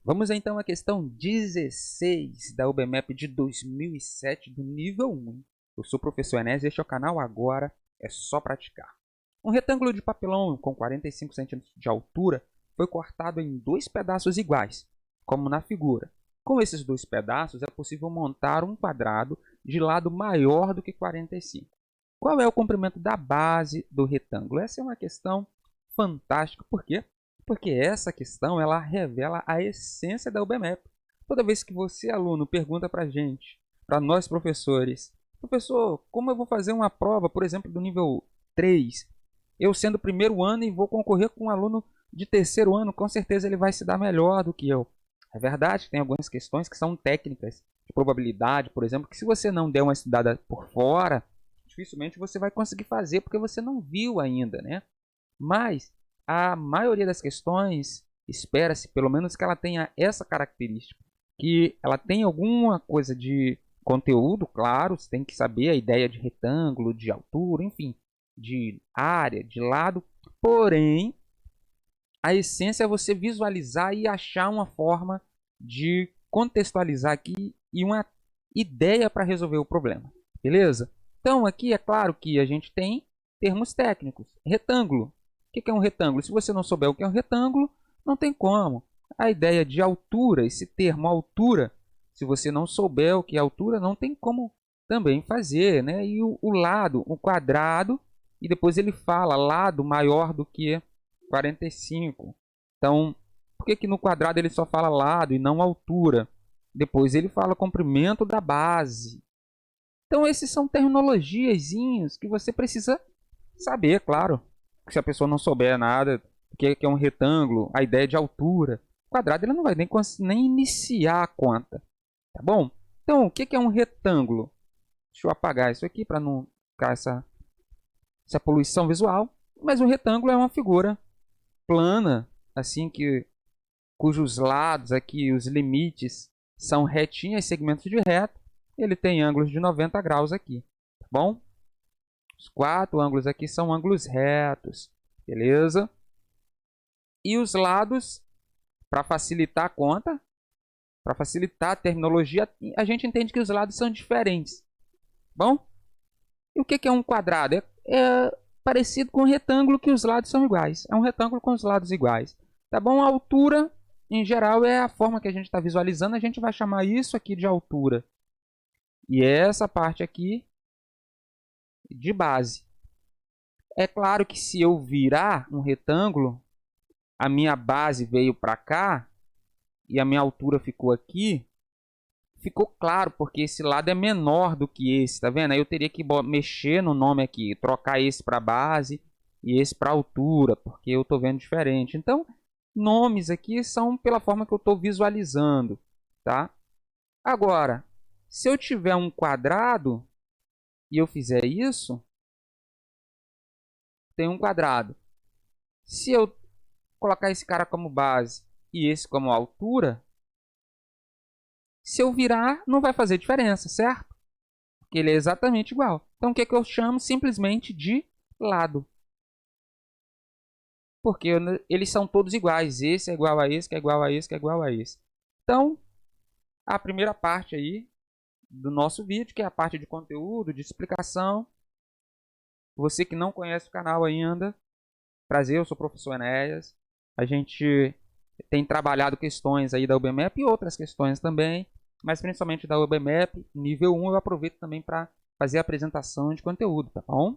Vamos então à questão 16 da UBMAP de 2007 do nível 1. Eu sou o professor Enes e este é o canal Agora é Só Praticar. Um retângulo de papelão com 45 centímetros de altura foi cortado em dois pedaços iguais, como na figura. Com esses dois pedaços é possível montar um quadrado de lado maior do que 45. Qual é o comprimento da base do retângulo? Essa é uma questão fantástica. Por quê? Porque essa questão ela revela a essência da UBMAP. Toda vez que você, aluno, pergunta para a gente, para nós professores, professor, como eu vou fazer uma prova, por exemplo, do nível 3? Eu sendo primeiro ano e vou concorrer com um aluno de terceiro ano, com certeza ele vai se dar melhor do que eu. É verdade, tem algumas questões que são técnicas, de probabilidade, por exemplo, que se você não der uma estudada por fora, dificilmente você vai conseguir fazer, porque você não viu ainda, né? Mas a maioria das questões espera-se, pelo menos, que ela tenha essa característica, que ela tenha alguma coisa de conteúdo, claro, você tem que saber a ideia de retângulo, de altura, enfim, de área, de lado, porém, a essência é você visualizar e achar uma forma de contextualizar aqui e uma ideia para resolver o problema, beleza? Então, aqui é claro que a gente tem termos técnicos. Retângulo. O que é um retângulo? Se você não souber o que é um retângulo, não tem como. A ideia de altura, esse termo altura, se você não souber o que é altura, não tem como também fazer, né? E o lado, o quadrado, e depois ele fala lado maior do que 45. Então, por que no quadrado ele só fala lado e não altura? Depois ele fala comprimento da base. Então, esses são terminologiazinhos que você precisa saber, claro. Se a pessoa não souber nada, o que é um retângulo, a ideia de altura, quadrado, ele não vai nem iniciar a conta. Tá bom? Então, o que é um retângulo? Deixa eu apagar isso aqui para não ficar essa poluição visual. Mas um retângulo é uma figura plana, assim cujos lados aqui, os limites, são retinhas, segmentos de reta. Ele tem ângulos de 90 graus aqui, tá bom? Os quatro ângulos aqui são ângulos retos, beleza? E os lados, para facilitar a conta, para facilitar a terminologia, a gente entende que os lados são diferentes, bom? E o que é um quadrado? É parecido com um retângulo que os lados são iguais. É um retângulo com os lados iguais. Tá bom? A altura, em geral, é a forma que a gente está visualizando. A gente vai chamar isso aqui de altura. E essa parte aqui de base. É claro que se eu virar um retângulo, a minha base veio para cá e a minha altura ficou aqui. Ficou claro, porque esse lado é menor do que esse, tá vendo? Aí eu teria que mexer no nome aqui, trocar esse para base e esse para altura, porque eu estou vendo diferente. Então, nomes aqui são pela forma que eu estou visualizando, tá? Agora, se eu tiver um quadrado e eu fizer isso, tem um quadrado. Se eu colocar esse cara como base e esse como altura, se eu virar, não vai fazer diferença, certo? Porque ele é exatamente igual. Então, o que eu chamo simplesmente de lado. Porque eles são todos iguais. Esse é igual a esse, que é igual a esse, que é igual a esse. Então, a primeira parte aí do nosso vídeo, que é a parte de conteúdo, de explicação. Você que não conhece o canal ainda, prazer, eu sou o professor Enéas. A gente tem trabalhado questões aí da UBMAP e outras questões também, mas principalmente da UBMAP, nível 1, eu aproveito também para fazer a apresentação de conteúdo, tá bom?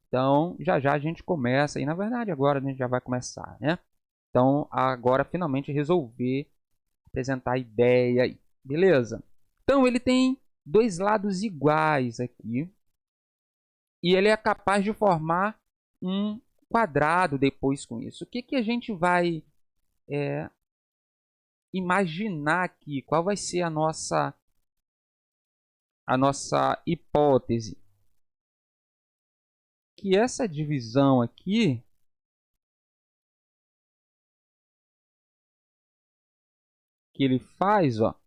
Então, já já a gente começa, e na verdade agora a gente já vai começar, né? Então, agora finalmente resolver apresentar a ideia aí, beleza? Então, ele tem dois lados iguais aqui, e ele é capaz de formar um quadrado depois com isso. O que a gente vai imaginar aqui? Qual vai ser a nossa hipótese? Que essa divisão aqui que ele faz, ó,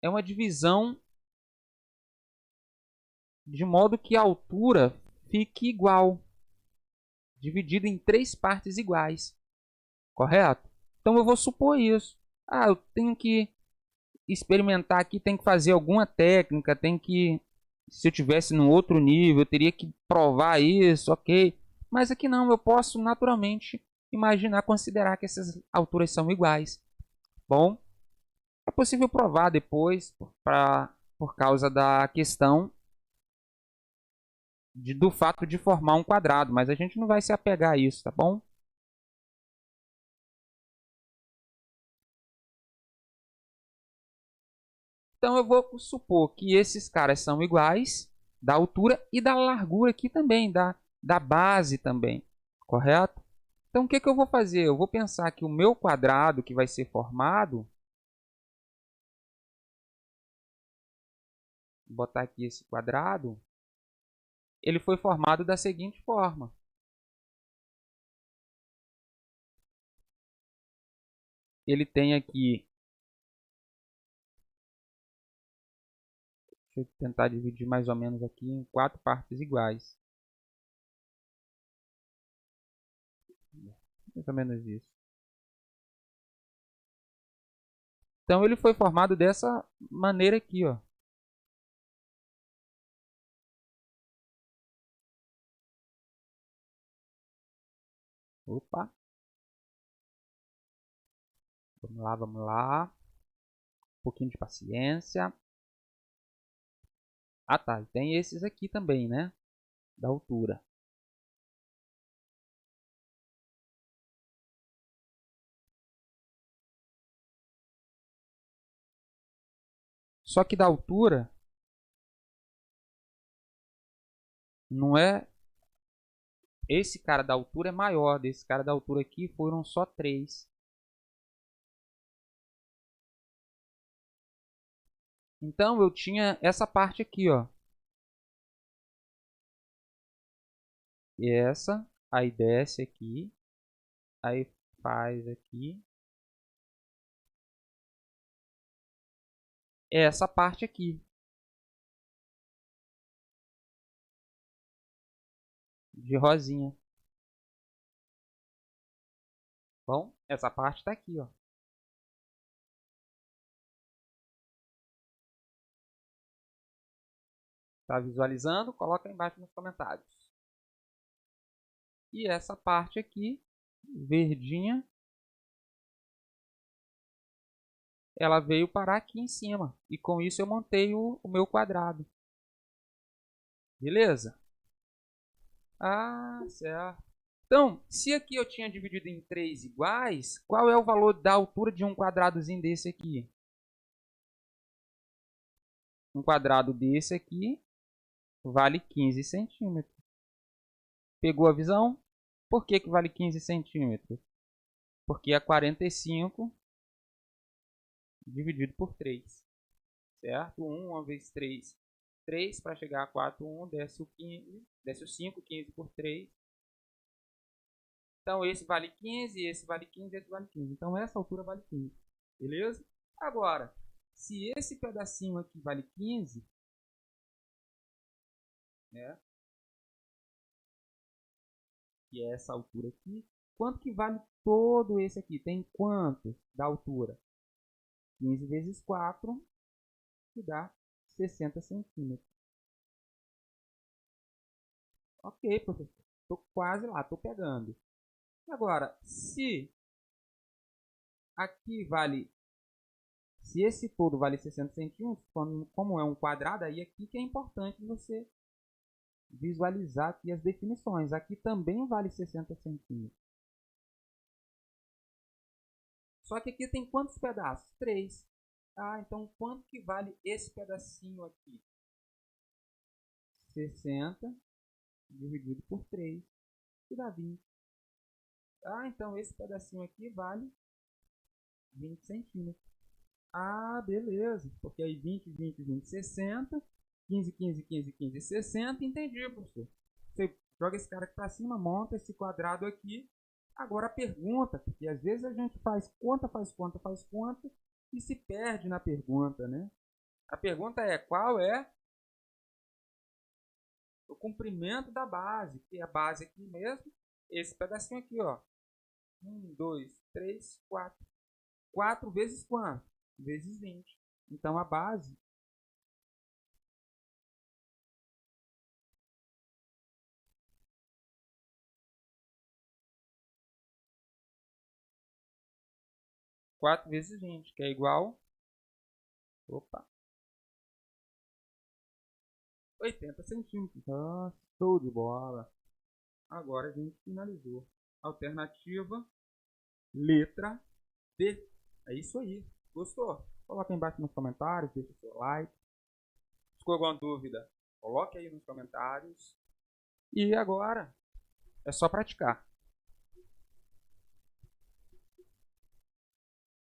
é uma divisão de modo que a altura fique igual, dividida em três partes iguais, correto? Então eu vou supor isso. Ah, eu tenho que experimentar aqui, tem que fazer alguma técnica, tem que, se eu tivesse num outro nível, eu teria que provar isso, ok? Mas aqui não, eu posso naturalmente imaginar, considerar que essas alturas são iguais. Bom, é possível provar depois, por causa da questão do fato de formar um quadrado, mas a gente não vai se apegar a isso, tá bom? Então eu vou supor que esses caras são iguais da altura e da largura aqui também, da base também, correto? Então o que eu vou fazer? Eu vou pensar que o meu quadrado que vai ser formado, vou botar aqui esse quadrado, ele foi formado da seguinte forma. Ele tem aqui, deixa eu tentar dividir mais ou menos aqui em 4 partes iguais. Mais ou menos isso. Então ele foi formado dessa maneira aqui, ó. Opa, vamos lá, vamos lá. Um pouquinho de paciência. Ah tá, tem esses aqui também, né? Da altura. Só que da altura não é. Esse cara da altura é maior. Desse cara da altura aqui foram só 3. Então eu tinha essa parte aqui, ó. E essa, aí desce aqui, aí faz aqui. Essa parte aqui de rosinha. Bom, essa parte está aqui, ó. Tá visualizando? Coloca aí embaixo nos comentários. E essa parte aqui, verdinha, ela veio parar aqui em cima. E com isso eu montei o meu quadrado. Beleza? Ah, certo. Então, se aqui eu tinha dividido em 3 iguais, qual é o valor da altura de um quadradozinho desse aqui? Um quadrado desse aqui vale 15 centímetros. Pegou a visão? Por que vale 15 centímetros? Porque é 45 dividido por 3. Certo? 1, 1 vezes 3. 3 para chegar a 4, 1, desce o 15, desce o 5, 15 por 3. Então esse vale 15, esse vale 15, esse vale 15. Então essa altura vale 15. Beleza? Agora, se esse pedacinho aqui vale 15, né? Que é essa altura aqui, quanto que vale todo esse aqui? Tem quanto da altura? 15 vezes 4, que dá 60 centímetros. Ok, professor. Estou quase lá, estou pegando. Agora, se aqui vale, se esse todo vale 60 centímetros, como é um quadrado, aí aqui que é importante você visualizar aqui as definições. Aqui também vale 60 centímetros. Só que aqui tem quantos pedaços? 3. Ah, então quanto que vale esse pedacinho aqui? 60 dividido por 3, que dá 20. Ah, então esse pedacinho aqui vale 20 centímetros. Ah, beleza. Porque aí 20, 20, 20, 60. 15, 15, 15, 15, 60. Entendi, professor. Você joga esse cara aqui para cima, monta esse quadrado aqui. Agora a pergunta, porque às vezes a gente faz conta, faz conta, faz conta e se perde na pergunta, né? A pergunta é qual é o comprimento da base, que é a base aqui mesmo, esse pedacinho aqui, ó. 1, 2, 3, 4. 4 vezes quanto? Vezes 20. Então, a base quatro vezes 20, que é igual, opa, 80 centímetros. Nossa, show de bola. Agora a gente finalizou. Alternativa, letra D. É isso aí. Gostou? Coloca aí embaixo nos comentários, deixa o seu like. Se ficou alguma dúvida, coloque aí nos comentários. E agora é só praticar.